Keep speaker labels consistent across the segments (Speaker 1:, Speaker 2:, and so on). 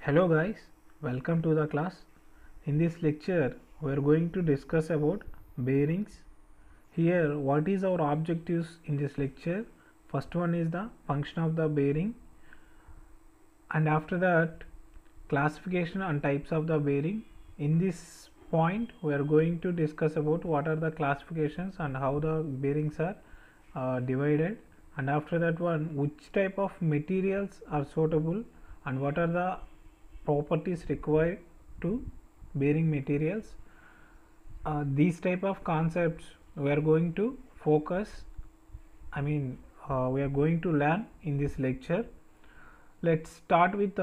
Speaker 1: Hello guys, welcome to the class. In this lecture, we are going to discuss about bearings. Here, what is our objectives in this lecture? First one is the function of the bearing, and after that, classification and types of the bearing. In this point, we are going to discuss about what are the classifications and how the bearings are divided, and after that one, which type of materials are suitable and what are the properties required to bearing materials. These type of concepts we are going to focus, we are going to learn in this lecture. Let's start with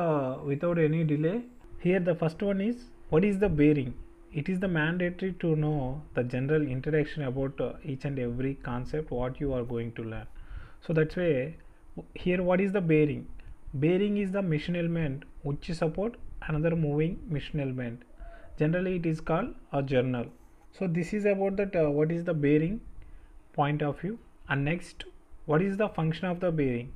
Speaker 1: without any delay. Here the first one is, what is the bearing? It is the mandatory to know the general introduction about each and every concept what you are going to learn. So that's why here what is the bearing? Bearing is the machine element which support another moving machine element. Generally it is called a journal. So this is about that what is the bearing point of view. And next, what is the function of the bearing?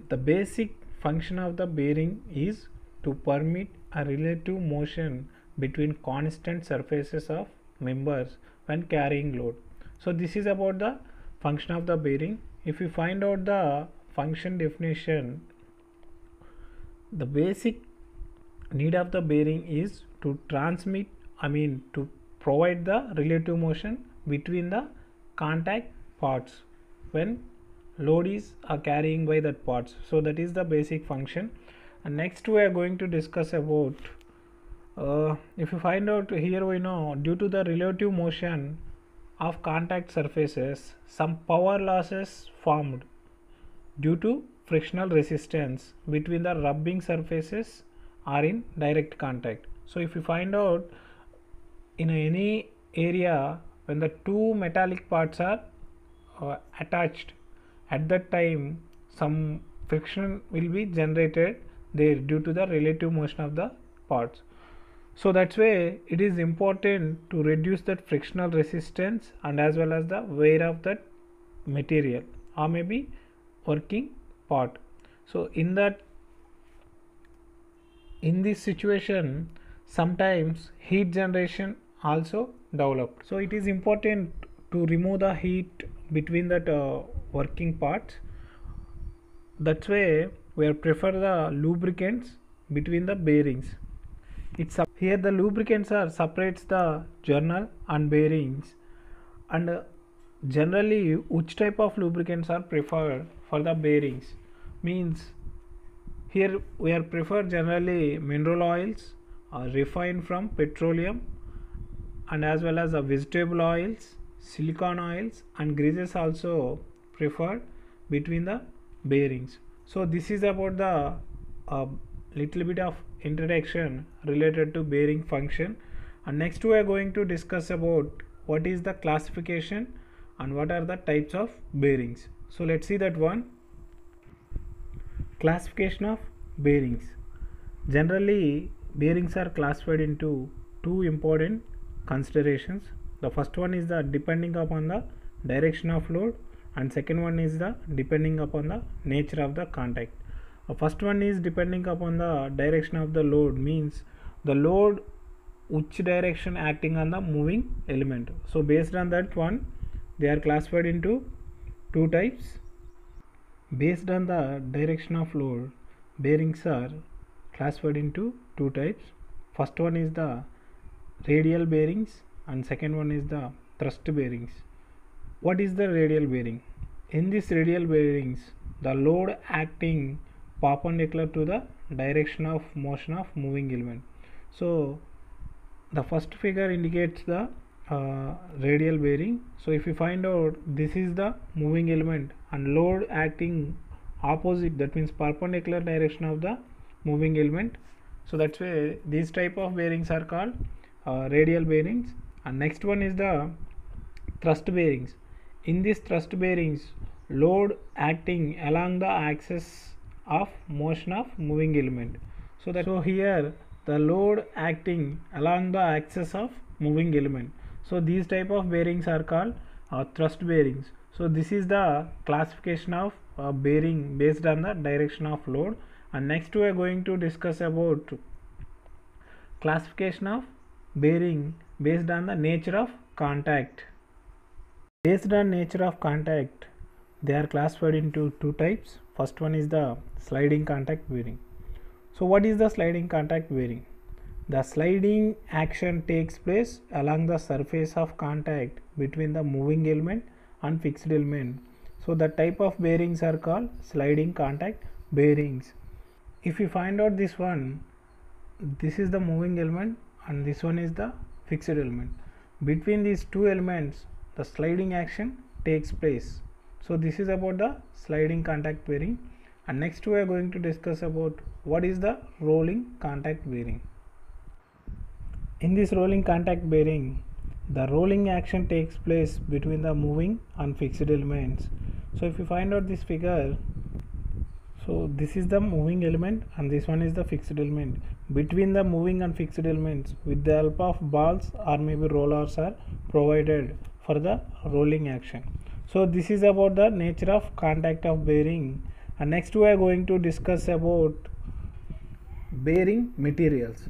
Speaker 1: The basic function of the bearing is to permit a relative motion between constant surfaces of members when carrying load. So this is about the function of the bearing. If we find out the function definition, the basic need of the bearing is to to provide the relative motion between the contact parts when load is carrying by that parts. So that is the basic function. And next we are going to discuss about if you find out here, we know due to the relative motion of contact surfaces, some power losses formed due to frictional resistance between the rubbing surfaces are in direct contact. So if you find out in any area when the two metallic parts are attached, at that time some friction will be generated there due to the relative motion of the parts. So that's why it is important to reduce that frictional resistance and as well as the wear of that material or maybe working part. So in this situation, sometimes heat generation also developed. So it is important to remove the heat between that working parts. That's why we prefer the lubricants between the bearings. Here the lubricants are separates the journal and bearings, and generally which type of lubricants are preferred for the bearings means here we are prefer generally mineral oils refined from petroleum, and as well as vegetable oils, silicone oils and greases also preferred between the bearings. So this is about the little bit of introduction related to bearing function. And next we are going to discuss about what is the classification and what are the types of bearings. So let's see that one. Classification of bearings. Generally bearings are classified into two important considerations. The first one is the depending upon the direction of load, and second one is the depending upon the nature of the contact. First one is depending upon the direction of the load, means the load which direction acting on the moving element. So based on that one, they are classified into two types. Based on the direction of load, bearings are classified into two types. First one is the radial bearings and second one is the thrust bearings. What is the radial bearing? In this radial bearings, the load acting perpendicular to the direction of motion of moving element. So the first figure indicates the radial bearing. So if you find out this is the moving element and load acting opposite, that means perpendicular direction of the moving element. So that's why these type of bearings are called radial bearings. And next one is the thrust bearings. In this thrust bearings, load acting along the axis of motion of moving element. So here the load acting along the axis of moving element. So these type of bearings are called thrust bearings. So this is the classification of bearing based on the direction of load. And next we are going to discuss about Classification of bearing based on the nature of contact. Based on nature of contact, they are classified into two types. First one is the sliding contact bearing. So what is the sliding contact bearing? The sliding action takes place along the surface of contact between the moving element and fixed element. So the type of bearings are called sliding contact bearings. If you find out this one, this is the moving element and this one is the fixed element. Between these two elements, the sliding action takes place. So this is about the sliding contact bearing. And next we are going to discuss about what is the rolling contact bearing. In this rolling contact bearing, the rolling action takes place between the moving and fixed elements. So if you find out this figure, so this is the moving element and this one is the fixed element. Between the moving and fixed elements, with the help of balls or maybe rollers are provided for the rolling action. So this is about the nature of contact of bearing. And next we are going to discuss about bearing materials.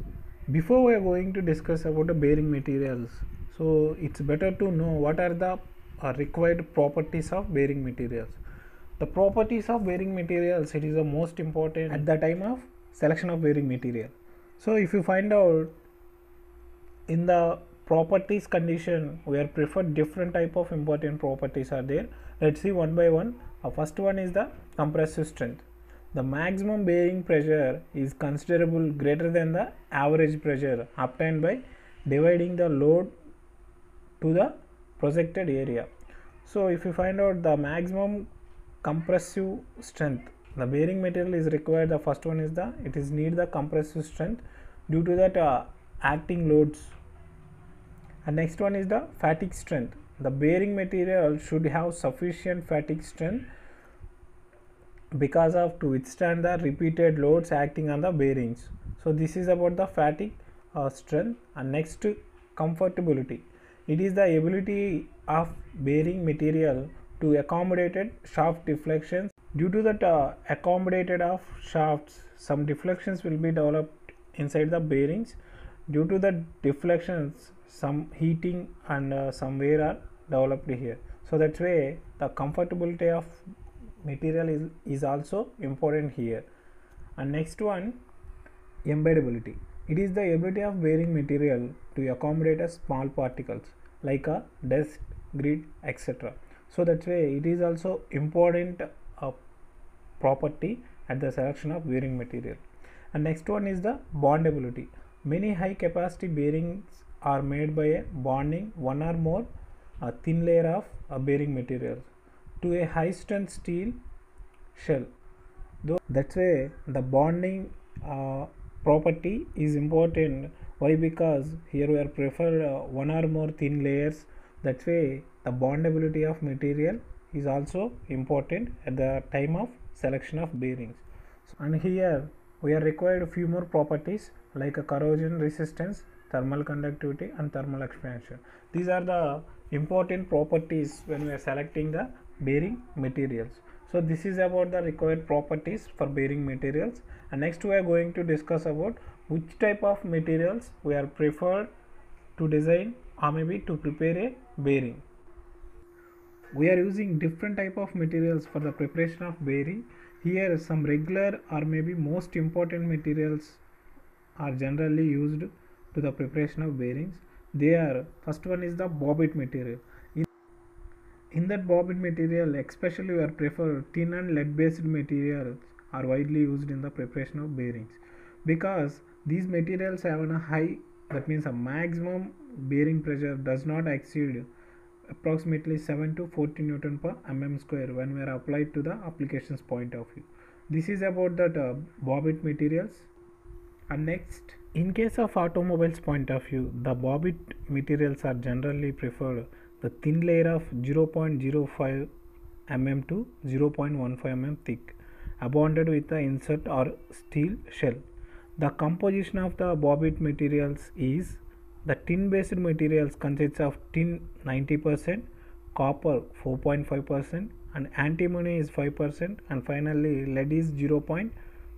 Speaker 1: Before we are going to discuss about the bearing materials, so it's better to know what are the required properties of bearing materials. The properties of bearing materials, it is the most important at the time of selection of bearing material. So if you find out in the properties condition, we are preferred different type of important properties are there. Let's see one by one. First one is the compressive strength. The maximum bearing pressure is considerable greater than the average pressure obtained by dividing the load to the projected area. So if you find out the maximum compressive strength, the bearing material is required. The first one is it is need the compressive strength due to that acting loads. And next one is the fatigue strength. The bearing material should have sufficient fatigue strength because of to withstand the repeated loads acting on the bearings. So this is about the fatigue strength. And next, comfortability. It is the ability of bearing material to accommodate shaft deflections. Due to that accommodated of shafts, some deflections will be developed inside the bearings. Due to the deflections, some heating and some wear are developed here. So that's why the comfortability of material is also important here. And next one, embeddability. It is the ability of bearing material to accommodate a small particles like a dust, grit, etc. So that's why it is also important property at the selection of bearing material. And next one is the bondability. Many high capacity bearings are made by bonding one or more thin layer of bearing materials to a high strength steel shell. That's why the bonding property is important. Why? Because here we are prefer one or more thin layers. That's why the bondability of material is also important at the time of selection of bearings. And here we are required a few more properties like a corrosion resistance, thermal conductivity and thermal expansion. These are the important properties when we are selecting the bearing materials. So this is about the required properties for bearing materials. And next we are going to discuss about which type of materials we are preferred to design or maybe to prepare a bearing. We are using different type of materials for the preparation of bearing. Here some regular or maybe most important materials are generally used to the preparation of bearings. They are, first one is the bobbit material. In that bobbit material, especially we are prefer tin and lead based materials are widely used in the preparation of bearings, because these materials have a high, that means a maximum bearing pressure does not exceed approximately 7 to 14 Newton per mm square when we are applied to the applications point of view. This is about that bobbit materials. And next, in case of automobiles point of view, the bobbit materials are generally preferred the thin layer of 0.05 mm to 0.15 mm thick, bonded with the insert or steel shell. The composition of the bobbit materials is the tin based materials consists of tin 90%, copper 4.5% and antimony is 5%, and finally lead is 0.5%.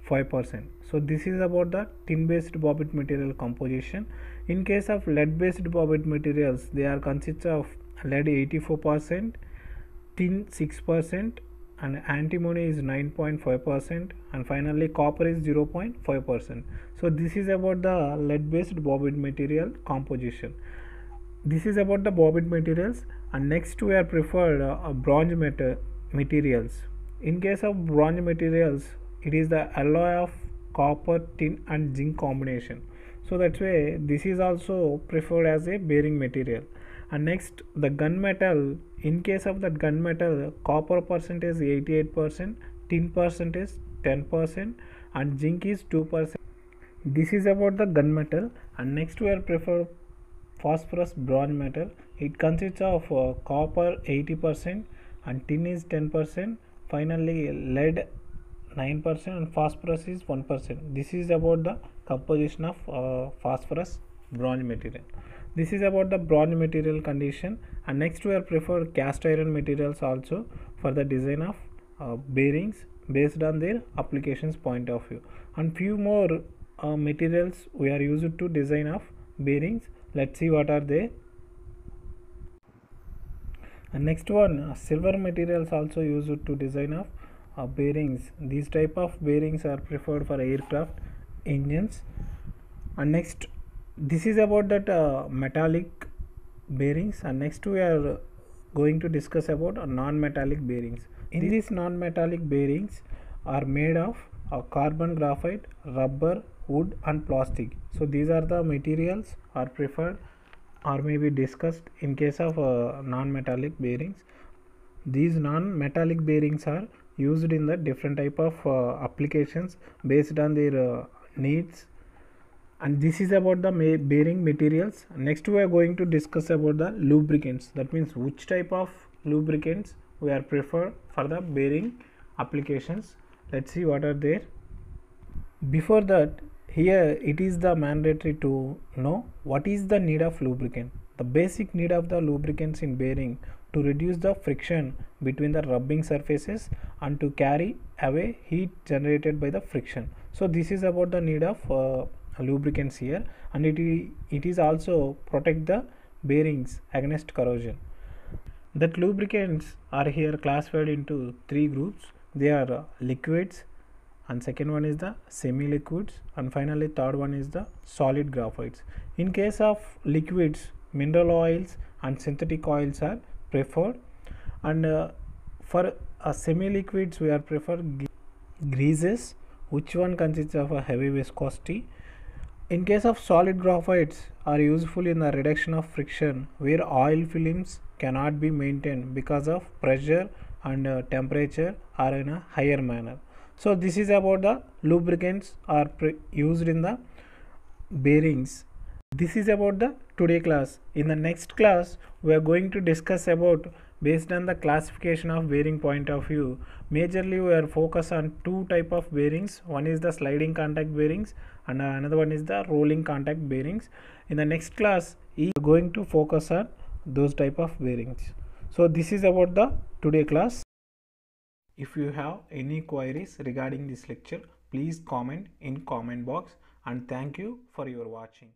Speaker 1: 5%. So this is about the tin based bobbit material composition. In case of lead based bobbit materials, they are consists of lead 84%, tin 6%, and antimony is 9.5%, and finally copper is 0.5%. So this is about the lead based bobbit material composition. This is about the bobbit materials, and next we are preferred bronze materials. In case of bronze materials, it is the alloy of copper, tin and zinc combination. So that's why this is also preferred as a bearing material. And next, the gunmetal. In case of that gunmetal, copper percentage 88%, tin percentage 10%, and zinc is 2%. This is about the gunmetal. And next we are prefer phosphorus bronze metal. It consists of copper 80% and tin is 10%. Finally, lead 9% and phosphorus is 1%. This is about the composition of phosphorus bronze material. This is about the bronze material condition. And next we are prefer cast iron materials also for the design of bearings based on their applications point of view. And few more materials we are used to design of bearings. Let's see what are they. And next one, silver materials also used to design of bearings. These type of bearings are preferred for aircraft engines. And next, this is about that metallic bearings. And next we are going to discuss about non-metallic bearings. In these non-metallic bearings are made of carbon, graphite, rubber, wood and plastic. So these are the materials are preferred or may be discussed in case of non-metallic bearings. These non-metallic bearings are used in the different type of applications based on their needs. And this is about the bearing materials. Next we are going to discuss about the lubricants. That means which type of lubricants we are preferred for the bearing applications. Let's see what are there. Before that, here it is the mandatory to know what is the need of lubricant. The basic need of the lubricants in bearing to reduce the friction between the rubbing surfaces and to carry away heat generated by the friction. So this is about the need of lubricants here, and it is also protect the bearings against corrosion. That lubricants are here classified into three groups. They are liquids, and second one is the semi liquids, and finally third one is the solid graphites. In case of liquids, mineral oils and synthetic oils are preferred, and for semi liquids we are prefer greases, which one consists of a heavy viscosity. In case of solid graphites are useful in the reduction of friction where oil films cannot be maintained because of pressure and temperature or in a higher manner. So this is about the lubricants are used in the bearings. This is about the today class. In the next class we are going to discuss about based on the classification of bearing point of view. Majorly we are focused on two type of bearings. One is the sliding contact bearings and another one is the rolling contact bearings. In the next class we are going to focus on those type of bearings. So this is about the today class. If you have any queries regarding this lecture, please comment in comment box, and thank you for your watching.